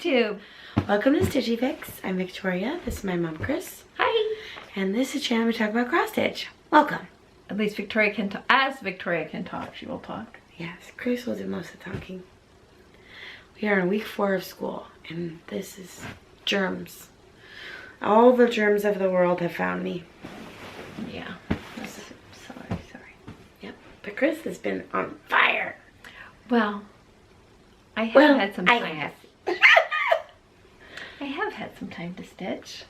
Flosstube. Welcome to Stitchy Fix. I'm Victoria. This is my mom, Kris. Hi. And this is a channel we talk about cross stitch. Welcome. At least Victoria can talk. As Victoria can talk, she will talk. Yes, Kris will do most of the talking. We are in week 4 of school, and this is germs. All the germs of the world have found me. Yeah. Sorry. Yep. But Kris has been on fire. Well, I have had some time. I have. I have had some time to stitch.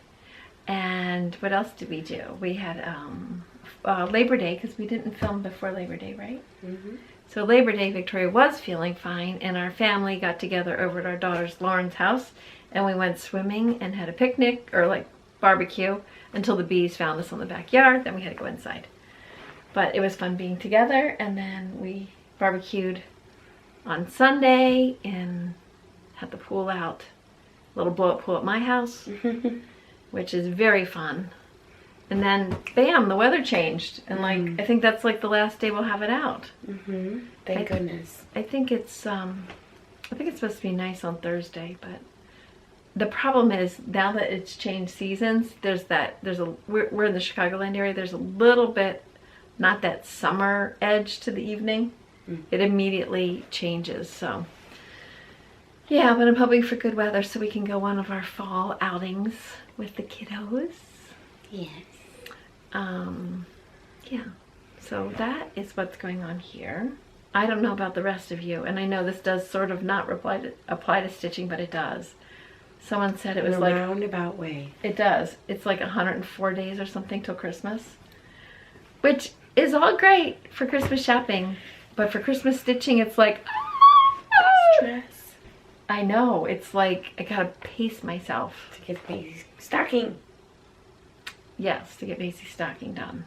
And what else did we do? We had Labor Day, because we didn't film before Labor Day, right? Mm-hmm. So Labor Day, Victoria was feeling fine, and our family got together over at our daughter's Lauren's house, and we went swimming and had a picnic, or like barbecue, until the bees found us on the backyard. Then we had to go inside. But it was fun being together, and then we barbecued on Sunday and had the pool out. A little blow-up pool at my house, which is very fun. And then, bam, the weather changed. And like, I think that's like the last day we'll have it out. Thank goodness. I think it's supposed to be nice on Thursday, but the problem is now that it's changed seasons, we're in the Chicagoland area, there's a little bit, not that summer edge to the evening. It immediately changes, so. Yeah, but I'm hoping for good weather so we can go one of our fall outings with the kiddos. Yes. Yeah, so that is what's going on here. I don't know about the rest of you, and I know this does sort of not apply to stitching, but it does. Someone said it was in a like roundabout way. It does. It's like 104 days or something till Christmas, which is all great for Christmas shopping, but for Christmas stitching, it's like Stress. I know. It's like I gotta pace myself To get Macy's stocking. Yes, to get Macy's stocking done.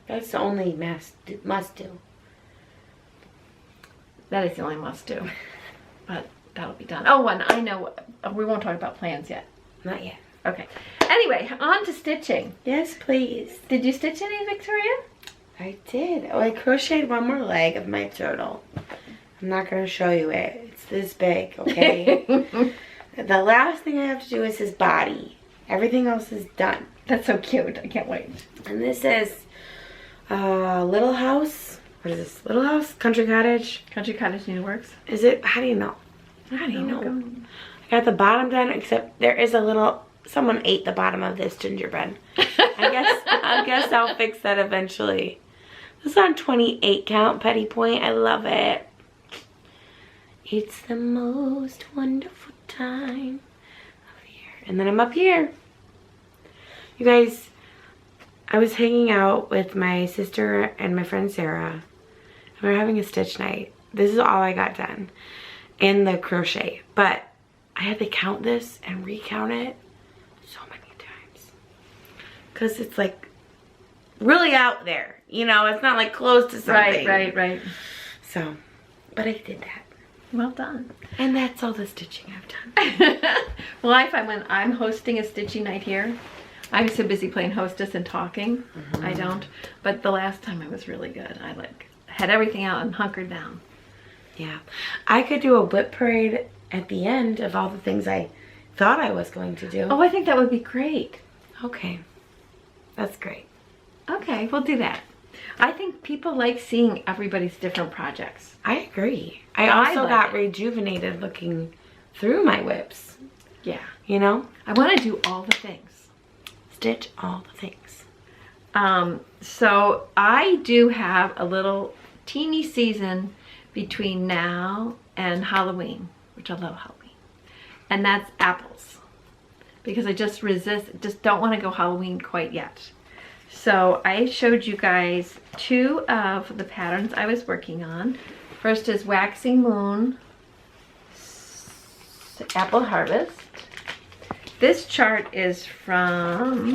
That's the only must do. That is the only must do, but that'll be done. Oh, and I know we won't talk about plans yet. Not yet. Okay. Anyway, on to stitching. Yes, please. Did you stitch any, Victoria? I did. Oh, I crocheted one more leg of my turtle. I'm not going to show you it. It's this big, okay? The last thing I have to do is his body. Everything else is done. That's so cute. I can't wait. And this is Little House. What is this? Little House? Country Cottage? Country Cottage Needleworks. Is it? How do you know? How do you know? I got the bottom done, except there is a little... Someone ate the bottom of this gingerbread. I guess I'll fix that eventually. This is on 28 count petty point. I love it. It's the most wonderful time of year. And then I'm up here. You guys, I was hanging out with my sister and my friend Sarah. And we were having a stitch night. This is all I got done in the crochet. But I had to count this and recount it so many times. Because it's like really out there. You know, it's not like close to something. Right. So, but I did that. Well done. And that's all the stitching I've done. Well, I find when I'm hosting a stitching night here, I'm so busy playing hostess and talking. I don't. But the last time I was really good. I like had everything out and hunkered down. Yeah. I could do a whip parade at the end of all the things I thought I was going to do. Oh, I think that would be great. Okay. That's great. Okay, we'll do that. I think people like seeing everybody's different projects. I agree. I also like got it. rejuvenated looking through my whips. Yeah. You know? I want to do all the things. Stitch all the things. So I do have a little teeny season between now and Halloween, which I love Halloween. And that's apples. Because I just don't want to go Halloween quite yet. So I showed you guys 2 of the patterns I was working on. First is Waxing Moon, Apple Harvest. This chart is from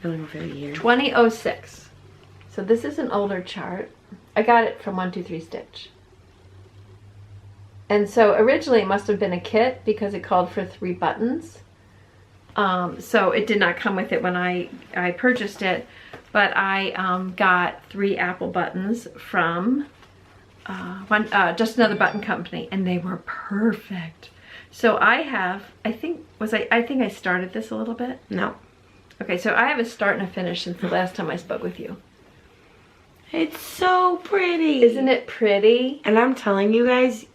2006. So this is an older chart. I got it from 123 Stitch. And so originally it must have been a kit because it called for 3 buttons. So it did not come with it when I purchased it, but I got 3 apple buttons from Just Another Button Company, and they were perfect. So I think I started this a little bit. No. Okay, so I have a start and a finish since the last time I spoke with you. It's so pretty. Isn't it pretty? And I'm telling you guys,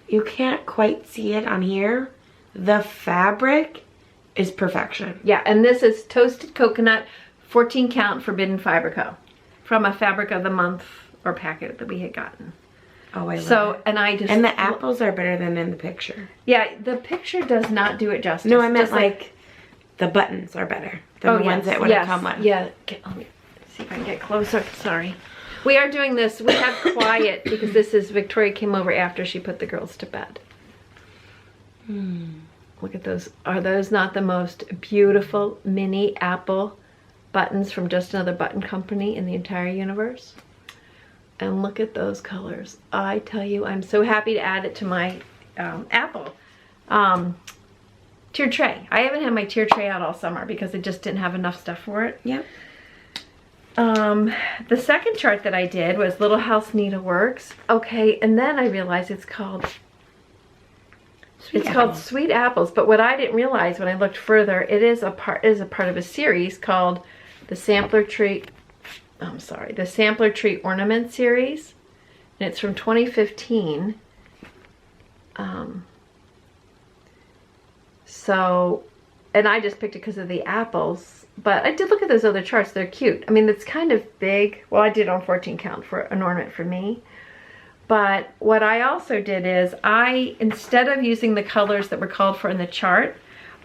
you can't quite see it on here. The fabric is perfection. Yeah, and this is Toasted Coconut 14 Count Forbidden Fiber Co. from a Fabric of the Month or packet that we had gotten. Oh, I love it. And the apples are better than in the picture. Yeah, the picture does not do it justice. No, I meant like the buttons are better than the ones that would have come with. Yeah, let me see if I can get closer. Sorry. We are doing this. We have quiet because this is Victoria came over after she put the girls to bed. Look at those. Are those not the most beautiful mini apple buttons from just another button company in the entire universe? And look at those colors. I tell you, I'm so happy to add it to my apple tier tray. I haven't had my tier tray out all summer because I just didn't have enough stuff for it. Yep. The second chart that I did was Little House Needleworks. Okay, and then I realized it's called Sweet Apples. But what I didn't realize when I looked further, it is a part of a series called the Sampler Tree Ornament Series, and it's from 2015. And I just picked it because of the apples, but I did look at those other charts. They're cute. I mean, it's kind of big. Well, I did on 14 count for an ornament for me. But what I also did is instead of using the colors that were called for in the chart,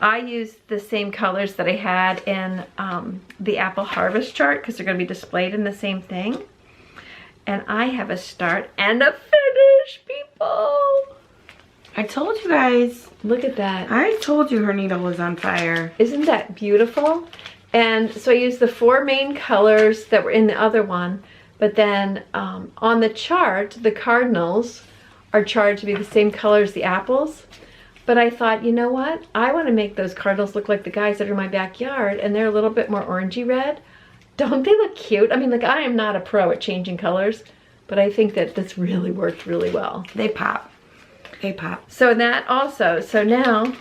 I used the same colors that I had in the Apple Harvest chart because they're going to be displayed in the same thing. And I have a start and a finish, people. I told you guys. Look at that. I told you her needle was on fire. Isn't that beautiful? And so I used the 4 main colors that were in the other one. But then on the chart, the cardinals are charted to be the same color as the apples. But I thought, you know what? I want to make those cardinals look like the guys that are in my backyard, and they're a little bit more orangey red. Don't they look cute? I mean, like, I am not a pro at changing colors, but I think that this really worked really well. They pop. They pop. So that also, so now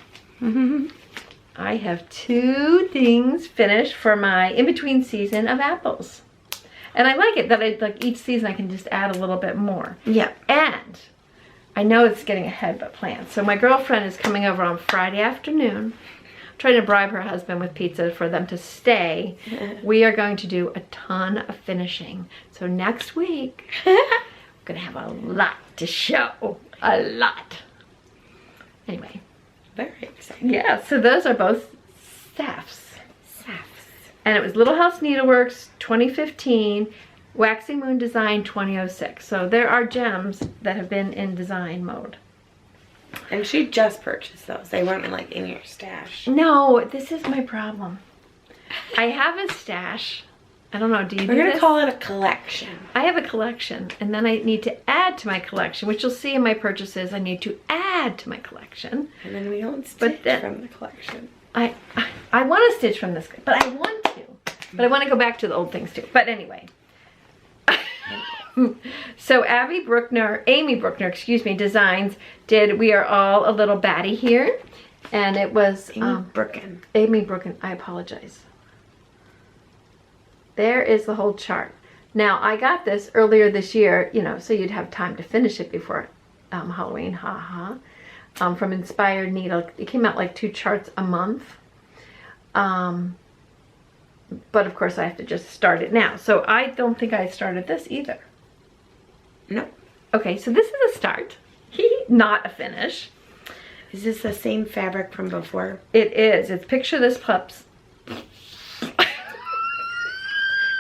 I have 2 things finished for my in-between season of apples. And I like it that like each season I can just add a little bit more. Yeah. And I know it's getting ahead but planned. So my girlfriend is coming over on Friday afternoon. I'm trying to bribe her husband with pizza for them to stay. We are going to do a ton of finishing. So next week, we're going to have a lot to show. A lot. Anyway. Very exciting. Yeah, so those are both staffs. And it was Little House Needleworks 2015, Waxing Moon Design 2006. So there are gems that have been in design mode. And she just purchased those. They weren't like in your stash. No, this is my problem. I have a stash. I don't know, do you do this? We're going to call it a collection. I have a collection, and then I need to add to my collection, which you'll see in my purchases. I need to add to my collection. And then we don't stitch from the collection. I want to stitch from this, but I want to. But I want to go back to the old things too. But anyway. So Amy Brookner, excuse me, Designs did We Are All a Little Batty Here. And it was Amy Brooken, I apologize. There is the whole chart. Now I got this earlier this year, you know, so you'd have time to finish it before Halloween, from Inspired Needle. It came out like 2 charts a month. But of course I have to just start it now. So I don't think I started this either. No. Okay, so this is a start. Not a finish. Is this the same fabric from before? It is. It's Picture This Pups.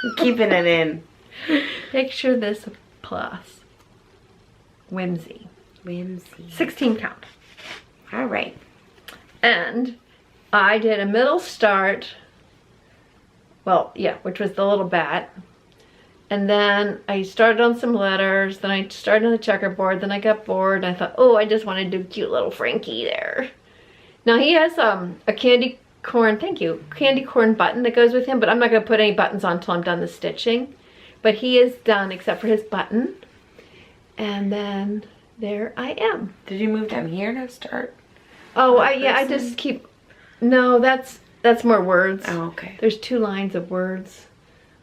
I'm keeping it in. Picture This Plus. Whimsy. 16 count. All right. And I did a middle start. Well, yeah, which was the little bat. And then I started on some letters. Then I started on the checkerboard. Then I got bored. And I thought, oh, I just want to do cute little Frankie there. Now he has a candy corn, thank you, candy corn button that goes with him. But I'm not going to put any buttons on until I'm done the stitching. But he is done except for his button. And then there I am. Did you move down here to start? Oh, I just keep, no, that's more words. Oh, okay. There's 2 lines of words.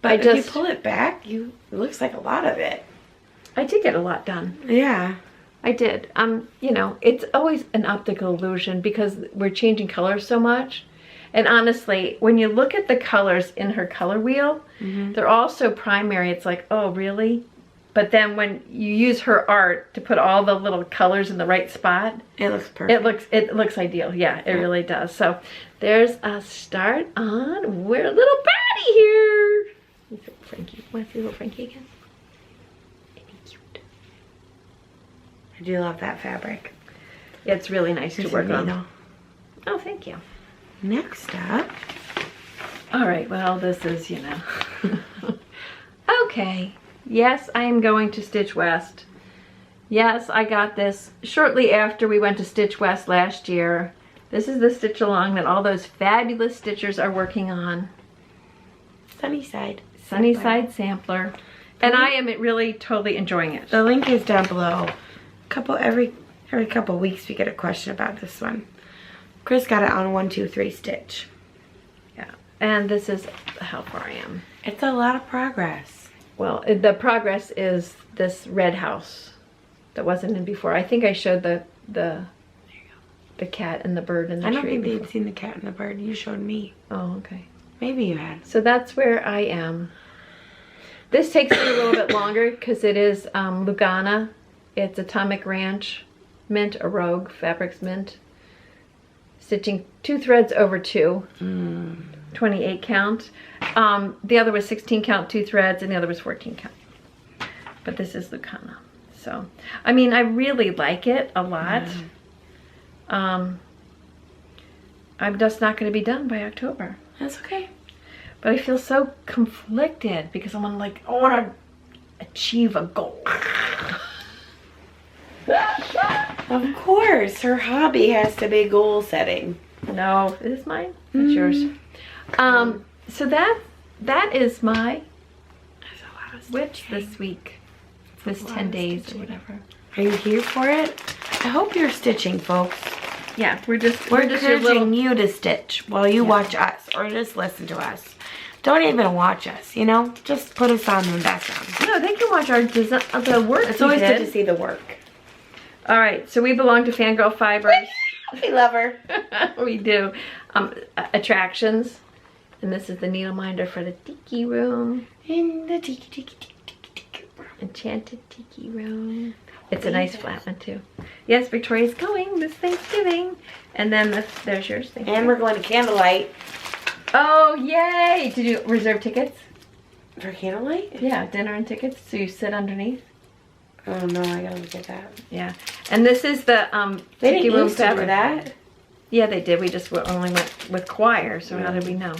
But if you pull it back, it looks like a lot of it. I did get a lot done. Yeah. I did. You know, it's always an optical illusion because we're changing colors so much. And honestly, when you look at the colors in her color wheel, they're all so primary. It's like, oh, really? But then when you use her art to put all the little colors in the right spot, it looks perfect. It looks ideal. Yeah, it really does. So there's a start on we're a little baddie here. Frankie, want to see little Frankie again? Cute. I do love that fabric. Yeah, it's really nice to work on. Oh, thank you. Next up. All right, well, this is, you know. Okay. Yes, I am going to Stitch West. Yes, I got this shortly after we went to Stitch West last year. This is the stitch along that all those fabulous stitchers are working on. Sunnyside. Sunnyside sampler. And I am really totally enjoying it. The link is down below. Every couple weeks we get a question about this one. Kris got it on 1, 2, 3 stitch. Yeah. And this is how far I am. It's a lot of progress. Well, the progress is this red house that wasn't in before. I think I showed the cat and the bird and the tree. I don't think they'd seen the cat and the bird. You showed me. Oh, okay. Maybe you had. So that's where I am. This takes me a little bit longer because it is Lugana. It's Atomic Ranch mint, a Rogue Fabrics mint. Stitching 2 threads over 2. 28 count. The other was 16 count, 2 threads, and the other was 14 count. But this is Lugana. So, I mean, I really like it a lot. I'm just not going to be done by October. That's okay. But I feel so conflicted because I'm like, I want to achieve a goal. Of course, her hobby has to be goal setting. No, it is mine. It's yours. So that is my witch this week. This 10 days or whatever. Are you here for it? I hope you're stitching, folks. Yeah, we're just encouraging you to stitch while you watch us or just listen to us. Don't even watch us, you know? Just put us on in the background. No, they can watch our design, the work. It's always good to see the work. All right, so we belong to Fangirl Fibers. We love her. We do. Attractions. And this is the needle minder for the tiki room. In the tiki room. Enchanted tiki room. It's a nice flat one too. Yes, Victoria's going this Thanksgiving. And then there's yours. And we're going to Candlelight. Oh, yay! Did you reserve tickets? For Candlelight? Yeah, dinner and tickets. So you sit underneath. Oh no, I gotta look at that. Yeah. And this is the they tiki didn't room used to do that. Yeah, they did. We just only went with choir, so how did we know?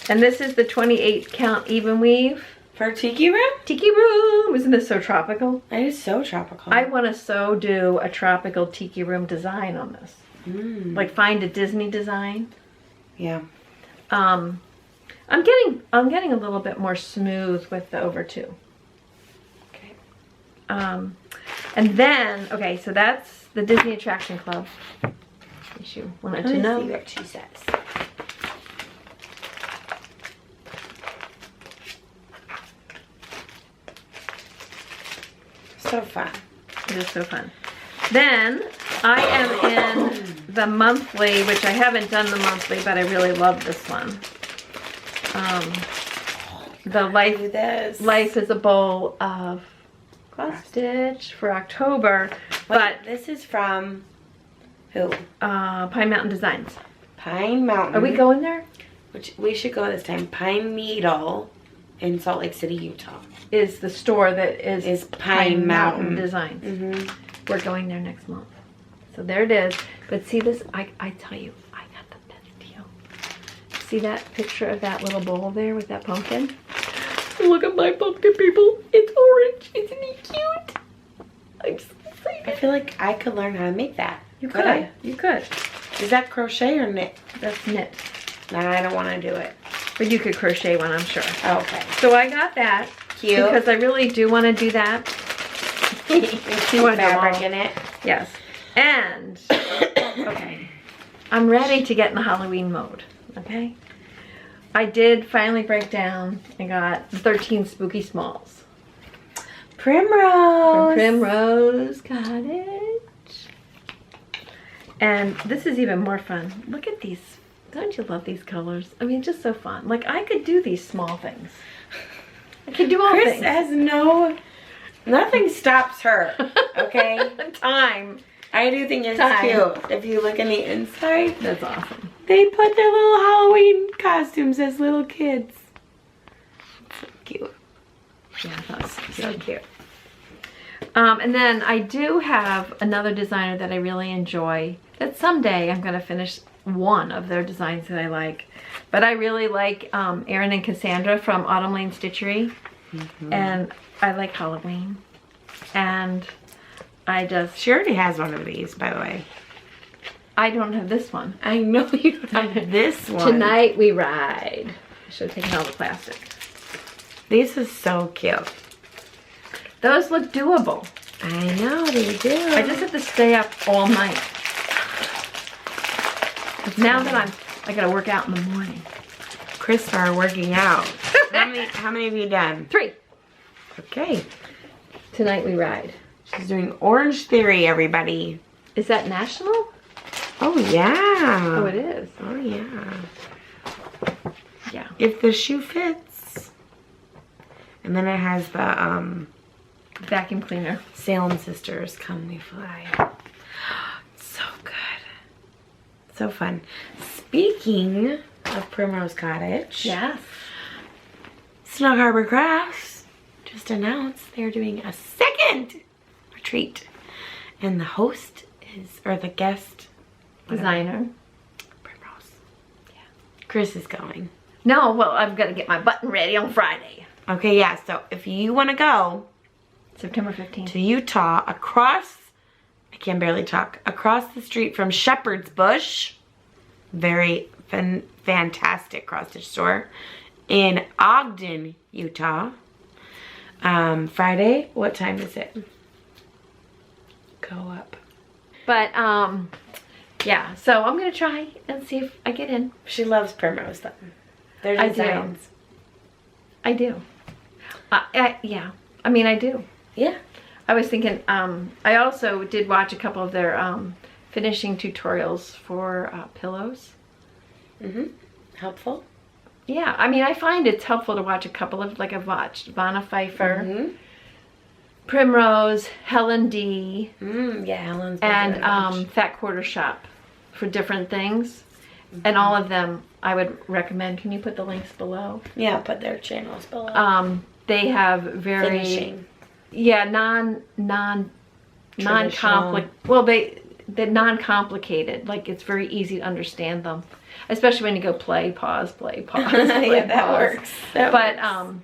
And this is the 28 count even weave. For Tiki Room? Tiki Room! Isn't this so tropical? It is so tropical. I want to do a tropical Tiki Room design on this. Like find a Disney design. Yeah. I'm getting a little bit more smooth with the over 2. Okay. And then, okay, so that's the Disney Attraction Club. In case you wanted to know. Let's see what she says. So fun. It is so fun. Then I am in the monthly, which I haven't done the monthly, but I really love this one. The Life is a Bowl of Cross Stitch for October. But this is from who? Pine Mountain Designs. Pine Mountain. Are we going there? Which we should go this time. Pine Needle in Salt Lake City, Utah. Is the store that is Pine Mountain Designs. We're going there next month. So there it is. But see this, I tell you, I got the best deal. See that picture of that little bowl there with that pumpkin? Look at my pumpkin, people. It's orange. Isn't it cute? I'm so excited. I feel like I could learn how to make that. You could. You could. Is that crochet or knit? That's knit. Nah, I don't want to do it. But you could crochet one, I'm sure. Okay. So I got that. Cute. Because I really do want to do that. You want fabric in it? Yes. And, okay. I'm ready to get in the Halloween mode, okay? I did finally break down and got the 13 Spooky Smalls. Primrose. From Primrose Cottage. And this is even more fun. Look at these. Don't you love these colors? I mean, just so fun. Like, I could do these small things. I could do all Kris things. has nothing stops her, okay? Time. I do think it's cute. If you look in the inside, That's awesome. they put their little Halloween costumes as little kids. So cute. Yeah, that's so cute. And then I do have another designer that I really enjoy. That someday I'm going to finish one of their designs that I like. But I really like Erin and Cassandra from Autumn Lane Stitchery. And I like Halloween. And I just... She already has one of these, by the way. I don't have this one. I know you don't have this one. Tonight we ride. I should have taken all the plastic. These are so cute. Those look doable. I know, they do. I just have to stay up all night. Now that I gotta work out in the morning. Kris are working out. How many have you done? 3. Okay. Tonight we ride. She's doing Orange Theory, everybody. Is that national? Oh, yeah. Oh, it is. Oh, yeah. Yeah. If the shoe fits. And then it has the Vacuum cleaner. Salem Sisters, Come We Fly. So good. So fun. Speaking of Primrose Cottage. Yes. Snug Harbor Crafts just announced they're doing a second retreat. And the host is, or the guest. Designer. Primrose. Yeah. Kris is going. No, well, I've got to get my button ready on Friday. Okay, yeah, so if you want to go September 15th. to Utah, across, I can barely talk, across the street from Shepherd's Bush, very fantastic cross-stitch store, in Ogden, Utah. Friday, what time is it? Go up. But, yeah, so I'm going to try and see if I get in. She loves Primrose, though. Their I designs. I do. Yeah, I mean, I do. Yeah. I was thinking, I also did watch a couple of their finishing tutorials for pillows. Helpful. Yeah, I mean, I find it's helpful to watch a couple of, like I've watched Pfeiffer, Primrose, Helen D, Yeah, Helen's been doing and Fat Quarter Shop for different things. And all of them I would recommend. Can you put the links below? Yeah, I'll put their channels below. They have very Finishing. Yeah, non-complicated. Well, they're non-complicated. Like, it's very easy to understand them, especially when you go play, pause, play, pause. Play, Yeah, that pause. works. That But works.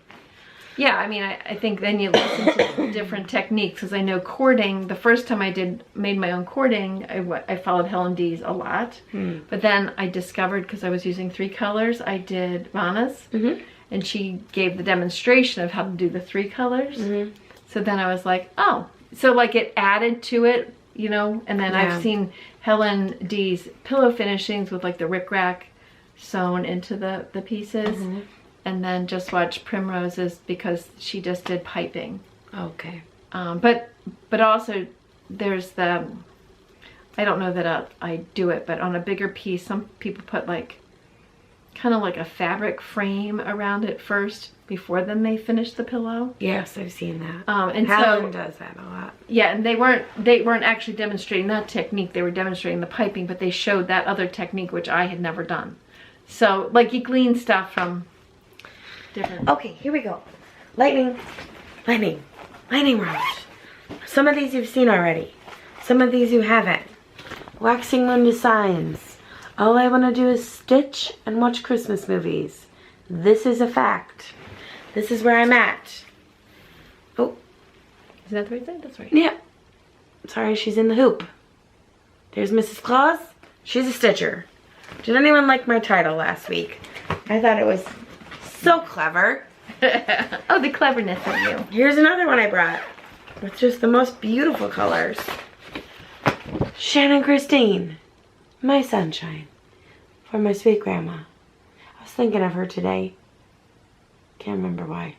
yeah, I mean, I think then you listen to different techniques. Because I know cording. The first time I made my own cording, I followed Helen D's a lot. But then I discovered, because I was using 3 colors, I did Vanna's, and she gave the demonstration of how to do the 3 colors. So then I was like, oh, so like it added to it, you know. And then I've seen Helen D's pillow finishings with like the rickrack sewn into the pieces. And then just watch Primrose's because she just did piping. Okay. But also there's the, I don't know that I do it, but on a bigger piece, some people put like, kind of like a fabric frame around it first before then they finish the pillow. Yes, I've seen that. And Helen so, does that a lot. yeah, and they weren't actually demonstrating that technique. They were demonstrating the piping, but they showed that other technique, which I had never done. So, like, you glean stuff from different. Okay, here we go. Lightning round. Some of these you've seen already. Some of these you haven't. Waxing Moon Designs. All I want to do is stitch and watch Christmas movies. This is a fact. This is where I'm at. Oh. Is that the right thing? That's right. Yeah. Sorry, she's in the hoop. There's Mrs. Claus. She's a stitcher. Did anyone like my title last week? I thought it was so clever. Oh, the cleverness of you. Here's another one I brought with just the most beautiful colors. Shanon Christine. My sunshine. For my sweet grandma. I was thinking of her today. Can't remember why.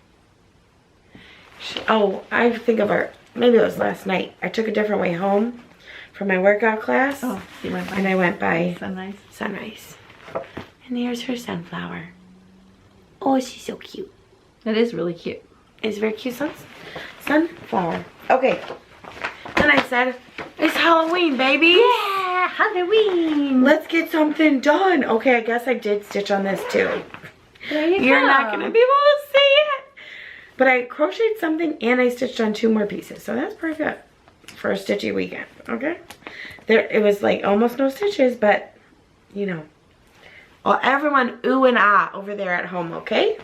I think of her. Maybe it was last night. I took a different way home from my workout class. Oh, you went by. And I went by Sunrise. And here's her sunflower. Oh, she's so cute. It is really cute. It's a very cute sunflower. Okay. Then I said, it's Halloween, baby. Yeah, Halloween. Let's get something done. Okay, I guess I did stitch on this too. There you go. You're not going to be able to see it. But I crocheted something and I stitched on 2 more pieces. So that's pretty good for a stitchy weekend. Okay. It was like almost no stitches, but you know. Well, everyone ooh and ah over there at home, okay?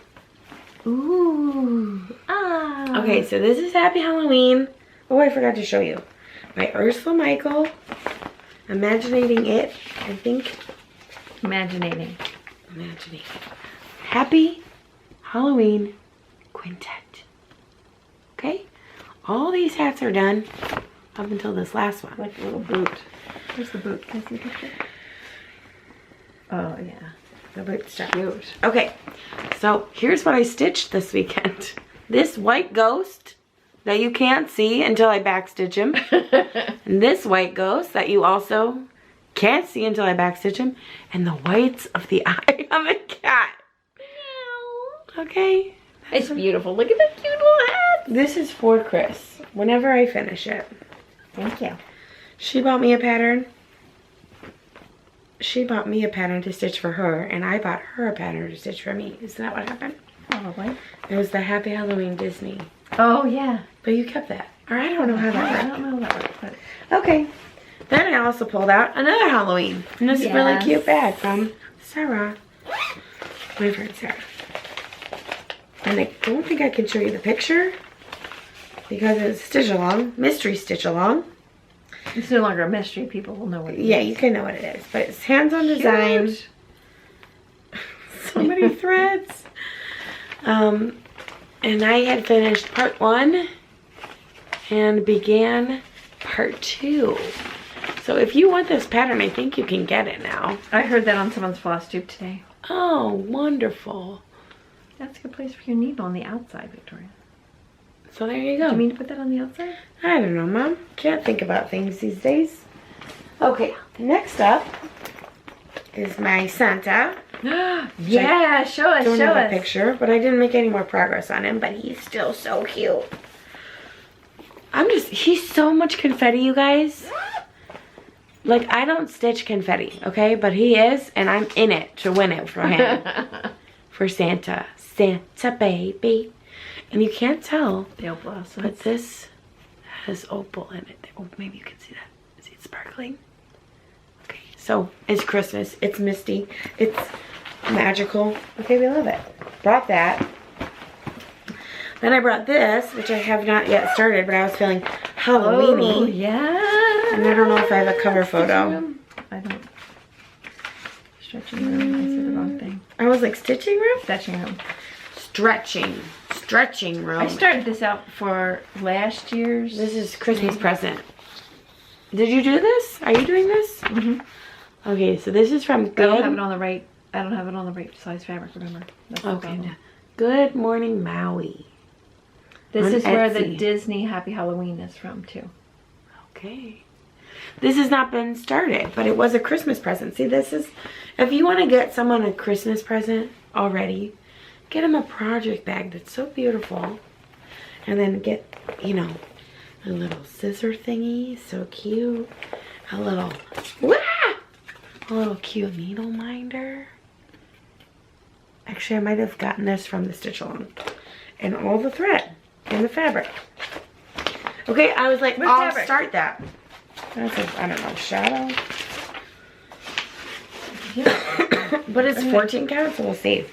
Ooh. Ah. Okay, so this is Happy Halloween. Oh, I forgot to show you. By Ursula Michael. Imaginating It, I think. Imaginating. Happy Halloween Quintet. Okay? All these hats are done up until this last one. Like a little boot. Where's the boot? Can I see the picture? Oh, yeah. The boot stuff. Cute. Okay, so here's what I stitched this weekend. This white ghost that you can't see until I backstitch him. And this white ghost that you also can't see until I backstitch him. And the whites of the eye of a cat. Meow. Okay. It's beautiful. Look at that cute little hat. This is for Kris. Whenever I finish it. Thank you. She bought me a pattern. She bought me a pattern to stitch for her, and I bought her a pattern to stitch for me. Isn't that what happened? Probably. It was the Happy Halloween Disney. Oh, yeah. But you kept that. Or I don't know how that worked. I don't know how that works, but... Okay. Then I also pulled out another Halloween. And this is a really cute bag from Sarah. My friend Sarah. And I don't think I can show you the picture because it's stitch along, mystery stitch along. It's no longer a mystery. People will know what it is. Yeah, you can know what it is. But it's hands-on design. So many threads. And I had finished part 1 and began part 2. So if you want this pattern, I think you can get it now. I heard that on someone's Flosstube today. Oh, wonderful. That's a good place for your needle on the outside, Victoria. So there you go. Do you mean to put that on the outside? I don't know, Mom. Can't think about things these days. Okay, next up is my Santa. Yeah, show us, Don't show have a us. picture, but I didn't make any more progress on him, but he's still so cute. He's so much confetti, you guys. Like, I don't stitch confetti, okay? But he is, and I'm in it to win it for him. For Santa. Santa baby. And you can't tell, Dale blossoms. but this has opal in it. Oh, maybe you can see that. See it sparkling? Okay, so it's Christmas. It's misty. It's magical. Okay, we love it. Brought that. Then I brought this, which I have not yet started, but I was feeling Halloween-y. Oh, yeah. And I don't know if I have a cover photo. I don't. Stretching room. I said the wrong thing. I was like, stitching room? Stretching room. Stretching room. I started this out for last year's. This is Christmas present. Did you do this? Are you doing this? Mm-hmm. Okay, so this is from Good. I don't have it on the right. I don't have it on the right size fabric. Remember? That's the Okay. problem. Good Morning Maui. This On is where the Etsy. Disney Happy Halloween is from too. Okay. This has not been started, but it was a Christmas present. See, this is, if you want to get someone a Christmas present already, get them a project bag that's so beautiful. And then get, you know, a little scissor thingy, so cute. A little cute needle minder. Actually, I might have gotten this from the Stitch Along. And all the thread and the fabric. Okay, I was like, What I'll fabric? start that. That's a, I don't know, shadow. Yeah. But it's 14 count, so we'll see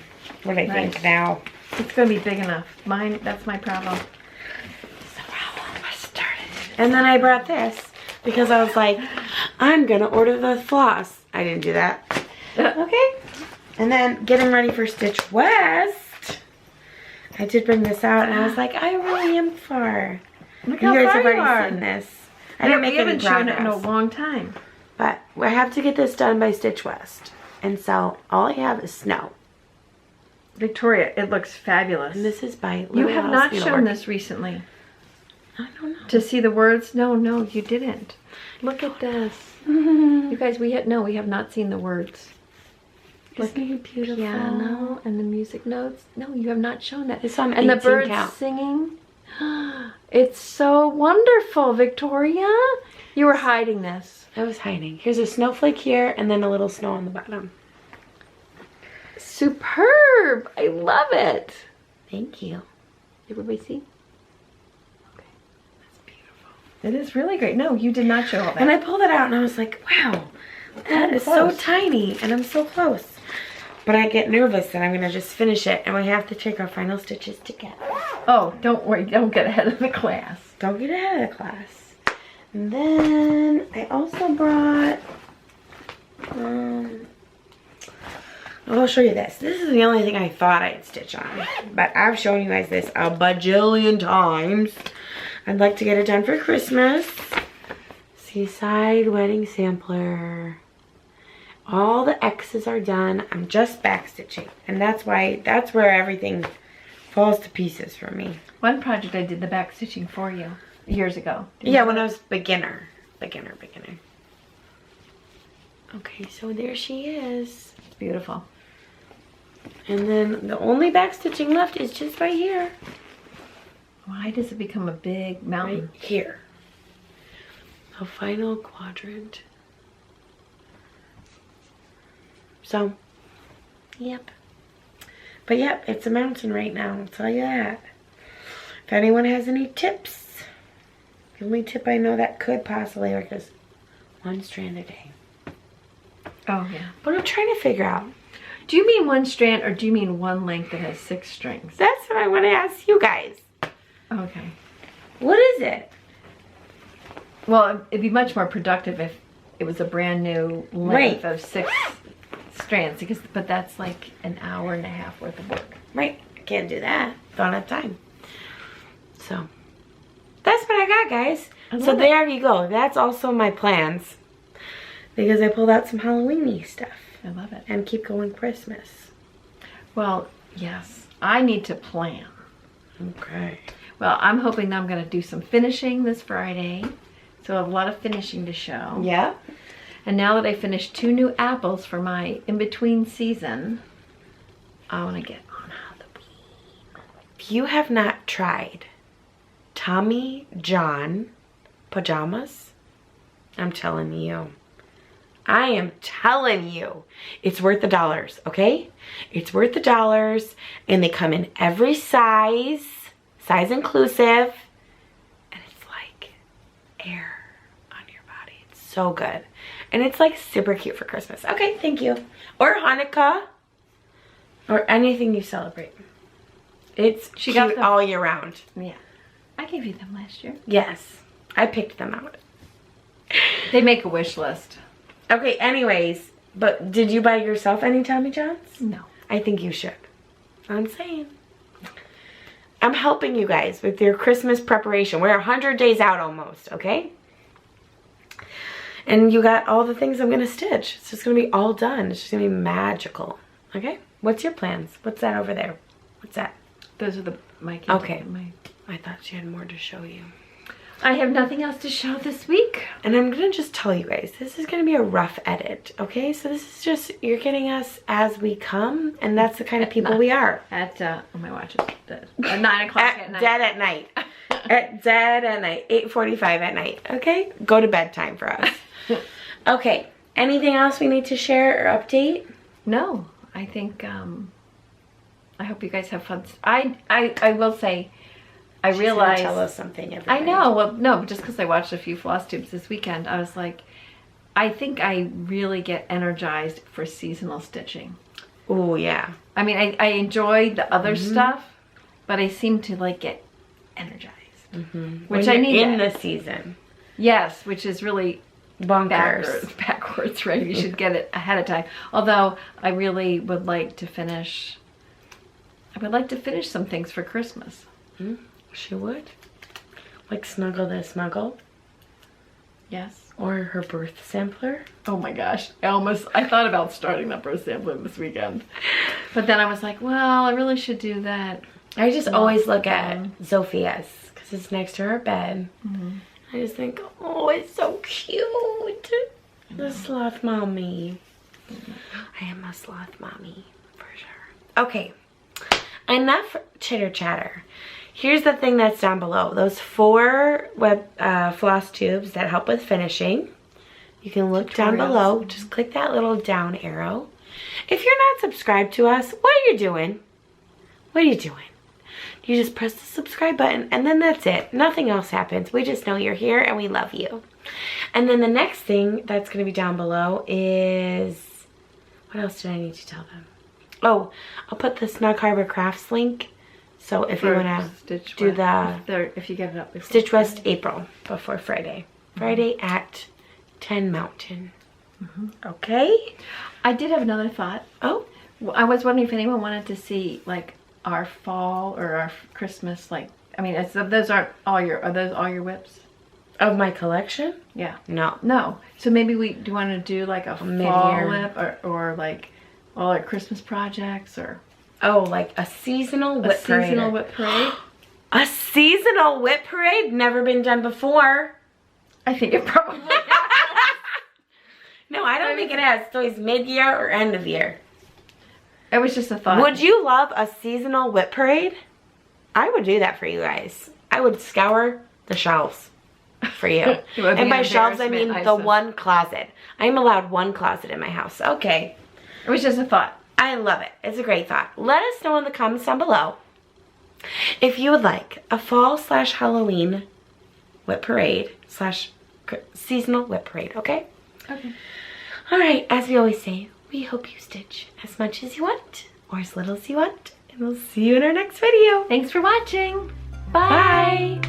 what I think Nice. now. It's gonna be big enough. Mine. That's my problem. So I started. And then I brought this because I was like, I'm gonna order the floss. I didn't do that. Okay. And then getting ready for Stitch West, I did bring this out and I was like, I really am far. Look You how guys far have you already are. seen this. I Yeah, didn't make we any haven't shown it in a progress. long time. But I have to get this done by Stitch West. And so all I have is snow. Victoria, it looks fabulous. And this is by You have not shown this recently. I don't know. To see the words? No, you didn't. Look at this. You guys, we have not seen the words. Isn't it beautiful? Piano and the music notes. No, you have not shown that. It's on and the 18 birds count. singing. It's so wonderful, Victoria. You were hiding this. I was hiding. Here's a snowflake here and then a little snow on the bottom. Superb. I love it. Thank you. Everybody see? Okay. That's beautiful. It is really great. No, you did not show all that. And I pulled it out and I was like, wow, that is so tiny and I'm so close. But I get nervous that I'm going to just finish it and we have to take our final stitches together. Oh, don't worry. Don't get ahead of the class. Don't get ahead of the class. And then I also brought, I'll show you this. This is the only thing I thought I'd stitch on. But I've shown you guys this a bajillion times. I'd like to get it done for Christmas. Seaside Wedding Sampler. All the X's are done. I'm just back stitching. And that's where everything falls to pieces for me. One project I did the back stitching for you years ago. Yeah, when I was beginner. Beginner. Okay, so there she is. It's beautiful. And then the only back stitching left is just right here. Why does it become a big mountain? Right here. The final quadrant. So, yep. But yep, it's a mountain right now, I'll tell you that. If anyone has any tips, the only tip I know that could possibly work is 1 strand a day. Oh, yeah. But I'm trying to figure out. Do you mean 1 strand or do you mean 1 length that has 6 strings? That's what I want to ask you guys. Okay. What is it? Well, it'd be much more productive if it was a brand new length of 6 strands, but that's like an hour and a half worth of work. Right. I can't do that. Don't have time. So, that's what I got, guys. So there you go. That's also my plans. Because I pulled out some Halloween-y stuff. I love it. And keep going Christmas. Well, yes. I need to plan. Okay. Well, I'm hoping that I'm going to do some finishing this Friday. So I have a lot of finishing to show. Yeah. And now that I finished 2 new apples for my in-between season, I want to get on Halloween. If you have not tried Tommy John pajamas, I'm telling you. I am telling you. It's worth the dollars, okay? It's worth the dollars. And they come in every size inclusive. And it's like air on your body. It's so good. And it's like super cute for Christmas. Okay, thank you. Or Hanukkah. Or anything you celebrate. It's cute all year round. Yeah. I gave you them last year. Yes. I picked them out. They make a wish list. Okay, anyways. But did you buy yourself any Tommy Johns? No. I think you should. I'm saying. I'm helping you guys with your Christmas preparation. We're 100 days out almost, okay? And you got all the things I'm going to stitch. It's just going to be all done. It's just going to be magical. Okay? What's your plans? What's that over there? What's that? Those are my okay. I thought she had more to show you. I have nothing else to show this week. And I'm going to just tell you guys, this is going to be a rough edit, okay? So this is just, you're getting us as we come, and that's the kind of people we are. At, oh my watch is dead. At 9 o'clock at night. Dead at night. Dead at night. 8:45 at night, okay? Go to bedtime for us. Okay, anything else we need to share or update? No, I think, I hope you guys have fun. I will say, I realized. Tell us something every night. I know. Well, no, just because I watched a few Flosstubes this weekend, I was like, I think I really get energized for seasonal stitching. Oh yeah. I mean, I enjoy the other stuff, but I seem to like get energized, which I need in the season. Yes, which is really bonkers. Backwards, right? You should get it ahead of time. Although I really would like to finish. I would like to finish some things for Christmas. She would? Like Snuggle the Smuggle? Yes. Or her birth sampler. Oh my gosh. I thought about starting that birth sampling this weekend. But then I was like, well, I really should do that. I just always look at Sophia's because it's next to her bed. I just think, oh, it's so cute. The sloth mommy. I am a sloth mommy for sure. Okay, enough chitter chatter. Here's the thing that's down below. Those 4 floss tubes that help with finishing. You can look down below. Just click that little down arrow. If you're not subscribed to us, what are you doing? What are you doing? You just press the subscribe button and then that's it. Nothing else happens. We just know you're here and we love you. And then the next thing that's going to be down below is... What else did I need to tell them? Oh, I'll put the Snug Harbor Crafts link. So if you want to do if you get it up before Stitch West April before Friday. Friday at 10 Mountain. Okay? I did have another thought. Oh? I was wondering if anyone wanted to see like our fall or our Christmas, like, I mean, those aren't all your, are those all your whips? Of my collection? Yeah. No. No. So maybe we do want to do like a fall whip or like all our Christmas projects or... Oh, like a seasonal whip parade. A seasonal whip parade? A seasonal whip parade? Never been done before. I think it probably has. No, I don't think it has. It's always mid-year or end of year. It was just a thought. Would you love a seasonal whip parade? I would do that for you guys. I would scour the shelves for you. And by shelves, I mean the one closet. I'm allowed 1 closet in my house. Okay. It was just a thought. I love it. It's a great thought. Let us know in the comments down below if you would like a fall/Halloween whip parade / seasonal whip parade, okay? Okay. All right, as we always say, we hope you stitch as much as you want or as little as you want. And we'll see you in our next video. Thanks for watching. Bye.